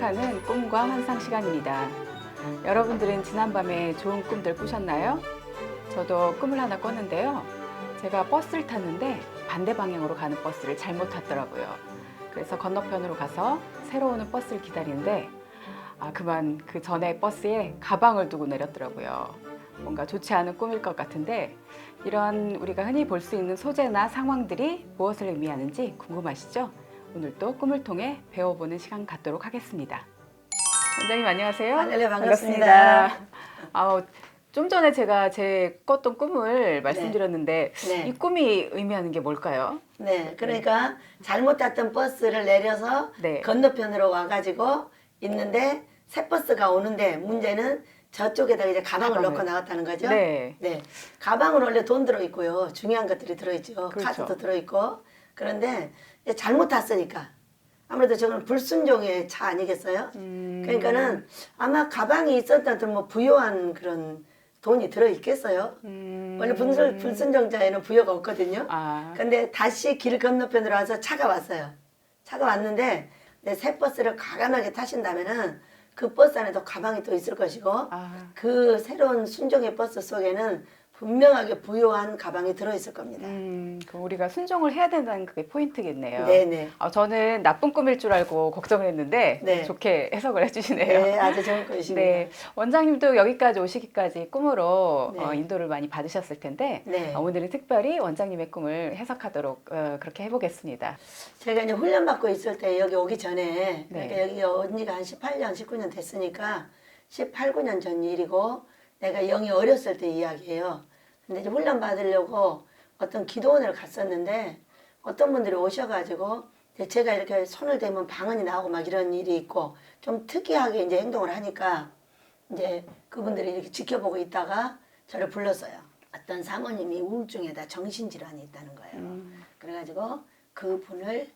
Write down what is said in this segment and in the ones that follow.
시작하는 꿈과 환상 시간입니다. 여러분들은 지난밤에 좋은 꿈들 꾸셨나요? 저도 꿈을 하나 꿨는데요. 제가 버스를 탔는데 반대 방향으로 가는 버스를 잘못 탔더라고요. 그래서 건너편으로 가서 새로 오는 버스를 기다리는데 그만 그 전에 버스에 가방을 두고 내렸더라고요. 뭔가 좋지 않은 꿈일 것 같은데 이런 우리가 흔히 볼 수 있는 소재나 상황들이 무엇을 의미하는지 궁금하시죠? 오늘 또 꿈을 통해 배워보는 시간 갖도록 하겠습니다. 원장님 안녕하세요. 네, 반갑습니다. 좀 전에 제가 제 꿨던 꿈을 말씀드렸는데 네. 이 꿈이 의미하는 게 뭘까요? 네, 그러니까 잘못 탔던 버스를 내려서 네. 건너편으로 와가지고 있는데 새 버스가 오는데 문제는 저쪽에다 이제 가방을 넣고 나왔다는 거죠. 네. 네. 가방은 원래 돈 들어있고요. 중요한 것들이 들어있죠. 그렇죠. 카드도 들어있고. 그런데 이제 잘못 탔으니까 아무래도 저건 불순종의 차 아니겠어요? 그러니까는 아마 가방이 있었다면 뭐 부요한 그런 돈이 들어있겠어요. 원래 불순종자에는 부여가 없거든요. 근데 다시 길 건너편으로 와서 차가 왔어요. 차가 왔는데 새 버스를 과감하게 타신다면은 그 버스 안에도 가방이 또 있을 것이고 그 새로운 순종의 버스 속에는 분명하게 부요한 가방이 들어있을 겁니다. 그럼 우리가 순종을 해야 된다는 그게 포인트겠네요. 네네. 저는 나쁜 꿈일 줄 알고 걱정을 했는데 네. 좋게 해석을 해주시네요. 네, 아주 좋은 꿈이십니다. 네, 원장님도 여기까지 오시기까지 꿈으로 네. 인도를 많이 받으셨을 텐데 네. 오늘은 특별히 원장님의 꿈을 해석하도록 그렇게 해보겠습니다. 제가 이제 훈련받고 있을 때 여기 오기 전에 네. 그러니까 여기 언니가 한 18년, 19년 됐으니까 18, 9년 전 일이고 내가 영이 어렸을 때 이야기예요. 근데 이제 훈련 받으려고 어떤 기도원을 갔었는데 어떤 분들이 오셔가지고 이제 제가 이렇게 손을 대면 방언이 나오고 막 이런 일이 있고 좀 특이하게 이제 행동을 하니까 이제 그분들이 이렇게 지켜보고 있다가 저를 불렀어요. 어떤 사모님이 우울증에다 정신질환이 있다는 거예요. 그래가지고 그분을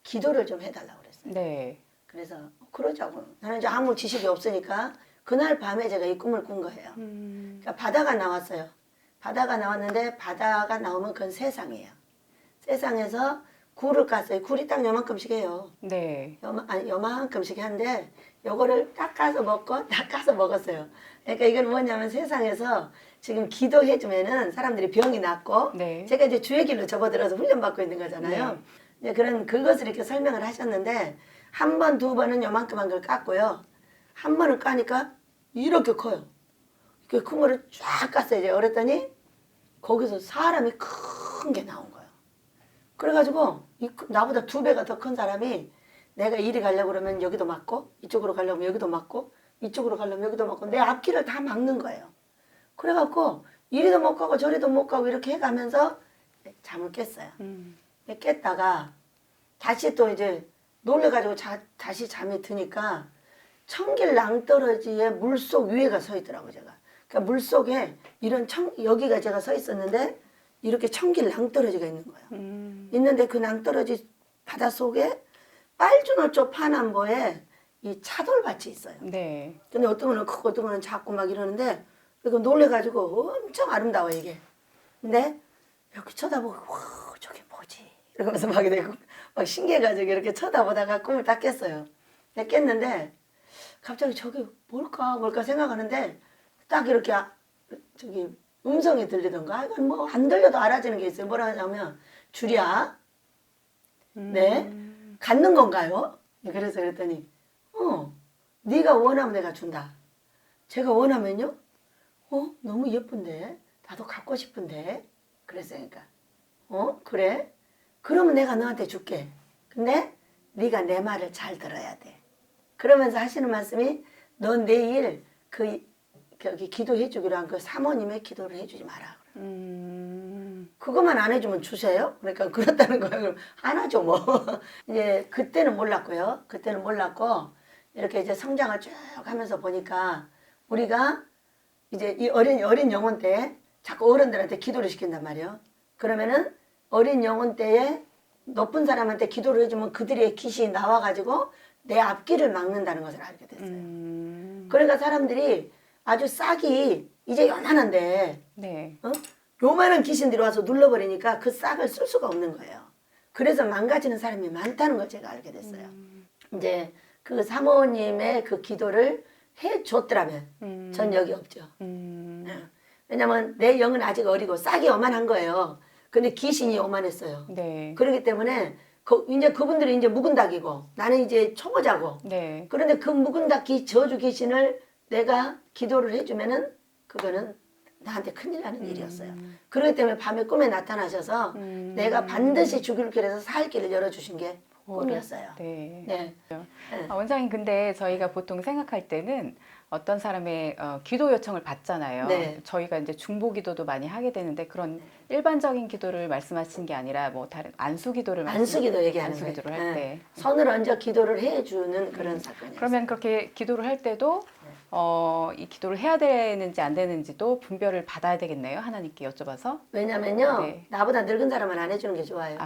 기도를 좀 해달라고 그랬어요. 네. 그래서 그러자고. 나는 이제 아무 지식이 없으니까 그날 밤에 제가 이 꿈을 꾼 거예요. 그러니까 바다가 나왔어요. 바다가 나왔는데 바다가 나오면 그건 세상이에요. 세상에서 굴을 깠어요. 굴이 딱 요만큼씩 해요. 네. 요만큼씩 한데 요거를 닦아서 먹고 닦아서 먹었어요. 그러니까 이건 뭐냐면 세상에서 지금 기도해주면은 사람들이 병이 낫고 네. 제가 이제 주의 길로 접어들어서 훈련받고 있는 거잖아요. 이제 그런 그것을 이렇게 설명을 하셨는데 한 번, 두 번은 요만큼한 걸 깠고요. 한 번을 까니까 이렇게 커요. 그 큰 거를 쫙 깠어요. 이제 그랬더니 거기서 사람이 큰 게 나온 거예요. 그래가지고 나보다 2배가 더 큰 사람이 내가 이리 가려고 그러면 여기도 맞고 이쪽으로 가려면 여기도 맞고 이쪽으로 가려면 여기도 맞고 내 앞길을 다 막는 거예요. 그래갖고 이리도 못 가고 저리도 못 가고 이렇게 해가면서 잠을 깼어요. 깼다가 다시 또 이제 놀래가지고 다시 잠이 드니까 청길 낭떠러지에 물속 위에가 서 있더라고요, 제가. 그러니까 물속에 이런 여기가 제가 서 있었는데 이렇게 청길 낭떠러지가 있는 거예요. 있는데 그 낭떠러지 바닷속에 빨주노초 파남보에 이 차돌밭이 있어요. 네. 근데 어떤 거는 크고 어떤 거는 작고 막 이러는데 그리고 놀래가지고 엄청 아름다워 이게. 근데 이렇게 쳐다보고 와 저게 뭐지? 이러면서 막 신기해가지고 이렇게 쳐다보다가 꿈을 딱 깼어요. 깼는데 갑자기 저게 뭘까 생각하는데 딱 이렇게 저기 음성이 들리던가 이건 뭐 안 들려도 알아지는 게 있어요. 뭐라 하냐면 주리야 네 갖는 건가요? 그래서 그랬더니 네가 원하면 내가 준다. 제가 원하면요? 너무 예쁜데 나도 갖고 싶은데 그랬으니까 그래? 그러면 내가 너한테 줄게. 근데 네가 내 말을 잘 들어야 돼. 그러면서 하시는 말씀이 너 내일 거기 기도해 주기로 한 그 사모님의 기도를 해주지 마라. 그것만 안 해주면 주세요? 그러니까 그렇다는 거예요. 그럼 안 하죠 뭐. 이제 그때는 몰랐고요. 그때는 몰랐고 이렇게 이제 성장을 쭉 하면서 보니까 우리가 이제 이 어린 영혼 때 자꾸 어른들한테 기도를 시킨단 말이에요. 그러면은 어린 영혼 때에 높은 사람한테 기도를 해주면 그들의 귀신이 나와가지고 내 앞길을 막는다는 것을 알게 됐어요. 그러니까 사람들이 아주 싹이 이제 요만한데 네. 요만한 귀신들이 와서 눌러버리니까 그 싹을 쓸 수가 없는 거예요. 그래서 망가지는 사람이 많다는 걸 제가 알게 됐어요. 이제 그 사모님의 그 기도를 해줬더라면 전 여기 없죠. 왜냐면 내 영은 아직 어리고 싹이 어만한 거예요. 근데 귀신이 오만했어요. 네. 그렇기 때문에 이제 그분들이 이제 묵은 닭이고 나는 이제 초보자고. 네. 그런데 그 묵은 닭 저주 귀신을 내가 기도를 해주면은 그거는 나한테 큰일 나는 일이었어요. 그렇기 때문에 밤에 꿈에 나타나셔서 내가 반드시 죽일 길에서 살 길을 열어주신 게 꿈이었어요. 네. 네. 원장님, 근데 저희가 보통 생각할 때는 어떤 사람의 기도 요청을 받잖아요. 네. 저희가 이제 중보 기도도 많이 하게 되는데 그런 일반적인 기도를 말씀하신 게 아니라 뭐 다른 안수 기도를 안수기도 얘기하는 안수 기도를 거예요. 할 때. 손을 얹어 기도를 해주는 그런 사건이에요. 그러면 그렇게 기도를 할 때도 이 기도를 해야 되는지 안 되는지도 분별을 받아야 되겠네요. 하나님께 여쭤봐서. 왜냐면요, 네. 나보다 늙은 사람은 안 해주는 게 좋아요.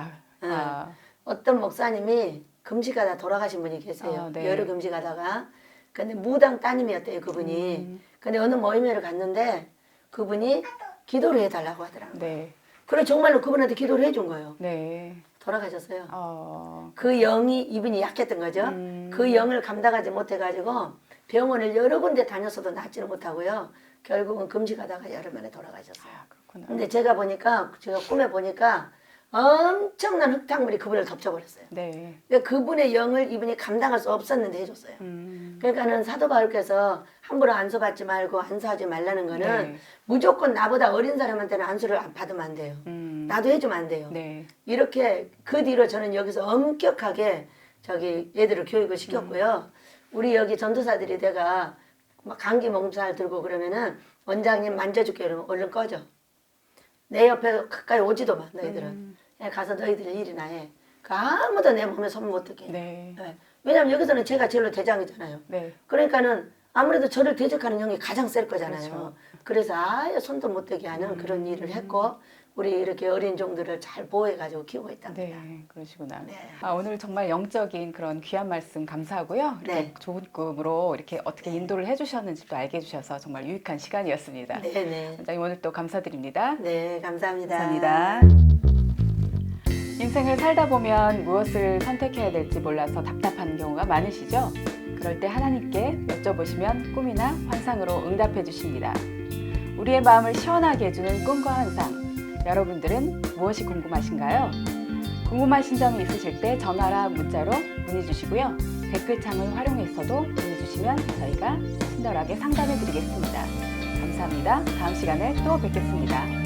아, 어떤 목사님이 금식하다 돌아가신 분이 계세요. 네. 여러 금식하다가. 근데 무당 따님이었대요, 그분이. 근데 어느 모임회를 갔는데 그분이 기도를 해달라고 하더라고요. 네. 그래 정말로 그분한테 기도를 해준 거예요. 네. 돌아가셨어요. 그 영이 이분이 약했던 거죠. 그 영을 감당하지 못해가지고 병원을 여러 군데 다녔어도 낫지는 못하고요. 결국은 금식하다가 열흘 만에 돌아가셨어요. 그렇구나. 근데 제가 꿈에 보니까 엄청난 흙탕물이 그분을 덮쳐버렸어요. 네. 그러니까 그분의 영을 이분이 감당할 수 없었는데 해줬어요. 그러니까는 사도 바울께서 함부로 안수 받지 말고 안수하지 말라는 거는 네. 무조건 나보다 어린 사람한테는 안수를 받으면 안 돼요. 나도 해주면 안 돼요. 네. 이렇게 그 뒤로 저는 여기서 엄격하게 얘들을 교육을 시켰고요. 우리 여기 전도사들이 내가 막 감기 몸살 들고 그러면은 원장님 만져줄게 이러면 얼른 꺼져. 내 옆에 가까이 오지도 마 너희들은. 그냥 가서 너희들 일이나 해. 그 아무도 내 몸에 손 못 대게. 네. 네. 왜냐면 여기서는 제가 제일로 대장이잖아요. 네. 그러니까는 아무래도 저를 대적하는 형이 가장 셀 거잖아요. 그렇죠. 그래서 아예 손도 못 대게 하는 그런 일을 했고 우리 이렇게 어린 종들을 잘 보호해가지고 키우고 있답니다. 네, 그러시구나. 네. 오늘 정말 영적인 그런 귀한 말씀 감사하고요. 이렇게 네. 좋은 꿈으로 이렇게 어떻게 인도를 해주셨는지도 알게 해주셔서 정말 유익한 시간이었습니다. 네네. 원장님 오늘 또 감사드립니다. 네, 감사합니다. 감사합니다. 인생을 살다 보면 무엇을 선택해야 될지 몰라서 답답한 경우가 많으시죠? 그럴 때 하나님께 여쭤보시면 꿈이나 환상으로 응답해 주십니다. 우리의 마음을 시원하게 해주는 꿈과 환상. 여러분들은 무엇이 궁금하신가요? 궁금하신 점이 있으실 때 전화나 문자로 문의 주시고요. 댓글창을 활용해서도 문의 주시면 저희가 친절하게 상담해 드리겠습니다. 감사합니다. 다음 시간에 또 뵙겠습니다.